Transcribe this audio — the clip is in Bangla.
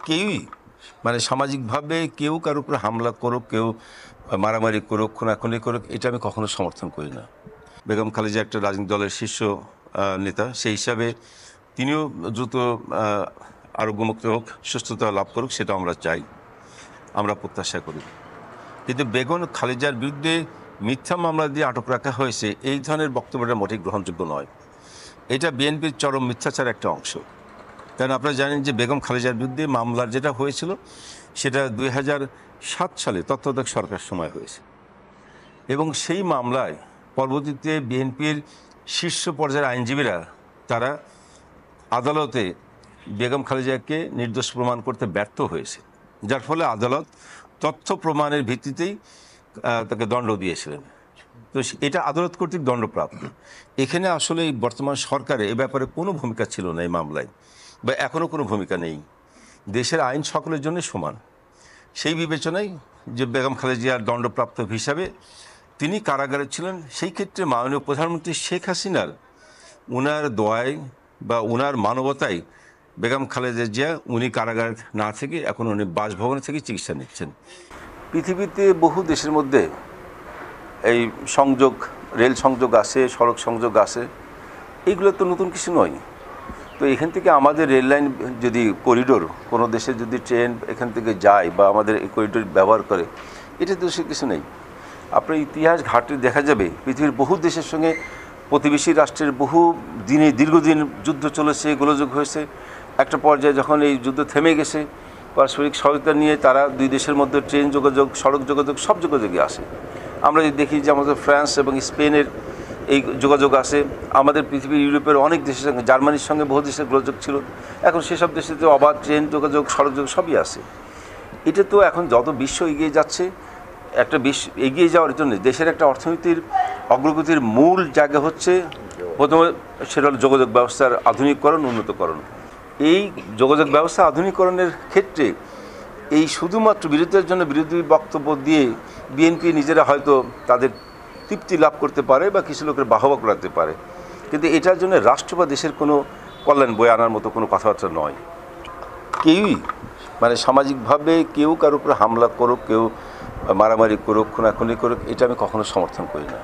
কেউই সামাজিকভাবে কেউ কারোর উপরে হামলা করুক, কেউ মারামারি করুক, খুনাখুনি করুক, এটা আমি কখনো সমর্থন করি না। বেগম খালেদা একটা রাজনৈতিক দলের শীর্ষ নেতা, সেই হিসাবে তিনিও দ্রুত আরোগ্যমুক্ত হোক, সুস্থতা লাভ করুক, সেটা আমরা চাই, আমরা প্রত্যাশা করি। কিন্তু বেগম খালেদার বিরুদ্ধে মিথ্যা মামলা দিয়ে আটক রাখা হয়েছে, এই ধরনের বক্তব্যটা মোটেই গ্রহণযোগ্য নয়। এটা বিএনপির চরম মিথ্যাচার একটা অংশ। কারণ আপনারা জানেন যে বেগম খালেদার বিরুদ্ধে মামলার যেটা হয়েছিল সেটা 2007 সালে তত্ত্বাবধায়ক সরকার সময় হয়েছে, এবং সেই মামলায় পরবর্তীতে বিএনপির শীর্ষ পর্যায়ের আইনজীবীরা তারা আদালতে বেগম খালেদাকে নির্দোষ প্রমাণ করতে ব্যর্থ হয়েছে, যার ফলে আদালত তথ্য প্রমাণের ভিত্তিতেই তাকে দণ্ড দিয়েছিলেন। তো এটা আদালত কর্তৃক দণ্ডপ্রাপ্ত। এখানে আসলে এই বর্তমান সরকারে এ ব্যাপারে কোনো ভূমিকা ছিল না এই মামলায়, বা এখনও কোনো ভূমিকা নেই। দেশের আইন সকলের জন্য সমান। সেই বিবেচনায় যে বেগম খালেদার দণ্ডপ্রাপ্ত হিসাবে তিনি কারাগারে ছিলেন, সেই ক্ষেত্রে মাননীয় প্রধানমন্ত্রী শেখ হাসিনার উনার দোয়ায় বা উনার মানবতায় বেগম খালেদা জিয়া উনি কারাগার না থেকে এখন উনি বাসভবনে থেকে চিকিৎসা নিচ্ছেন। পৃথিবীতে বহু দেশের মধ্যে এই সংযোগ, রেল সংযোগ আছে, সড়ক সংযোগ আছে, এইগুলো তো নতুন কিছু নয়। তো এখান থেকে আমাদের রেল লাইন যদি করিডোর, কোনো দেশে যদি ট্রেন এখান থেকে যায় বা আমাদের এই করিডোর ব্যবহার করে, এটা তো সে কিছু নেই। আপনার ইতিহাস ঘাটে দেখা যাবে পৃথিবীর বহু দেশের সঙ্গে প্রতিবেশী রাষ্ট্রের বহু দীর্ঘদিন যুদ্ধ চলেছে, গোলযোগ হয়েছে। একটা পর্যায়ে যখন এই যুদ্ধ থেমে গেছে, পারস্পরিক সহায়তা নিয়ে তারা দুই দেশের মধ্যে ট্রেন যোগাযোগ, সড়ক যোগাযোগ, সব যোগাযোগই আসে। আমরা যদি দেখি যে আমাদের ফ্রান্স এবং স্পেনের এই যোগাযোগ আছে, আমাদের পৃথিবীর ইউরোপের অনেক দেশের সঙ্গে, জার্মানির সঙ্গে বহু দেশের যোগাযোগ ছিল, এখন সেসব দেশেতে অবাধ ট্রেন যোগাযোগ, সড়ক যোগাযোগ সবই আছে। এটা তো এখন যত বিশ্ব এগিয়ে যাচ্ছে, একটা বিশ্ব এগিয়ে যাওয়ার জন্য দেশের একটা অর্থনীতির অগ্রগতির মূল জায়গা হচ্ছে প্রথমে সেটা হল যোগাযোগ ব্যবস্থার আধুনিকরণ, উন্নতকরণ। এই যোগাযোগ ব্যবস্থা আধুনিকরণের ক্ষেত্রে এই শুধুমাত্র বিরোধীদের জন্য বিরোধী বক্তব্য দিয়ে বিএনপি নিজেরা হয়তো তাদের তৃপ্তি লাভ করতে পারে বা কিছু লোকের বাহবা করাতে পারে, কিন্তু এটার জন্য রাষ্ট্র বা দেশের কোনো কল্যাণ বয়ে আনার মতো কোনো কথাবার্তা নয়। কেউই সামাজিকভাবে কেউ কারোর উপরে হামলা করুক, কেউ মারামারি করুক, খুনাখুনি করুক, এটা আমি কখনো সমর্থন করি না।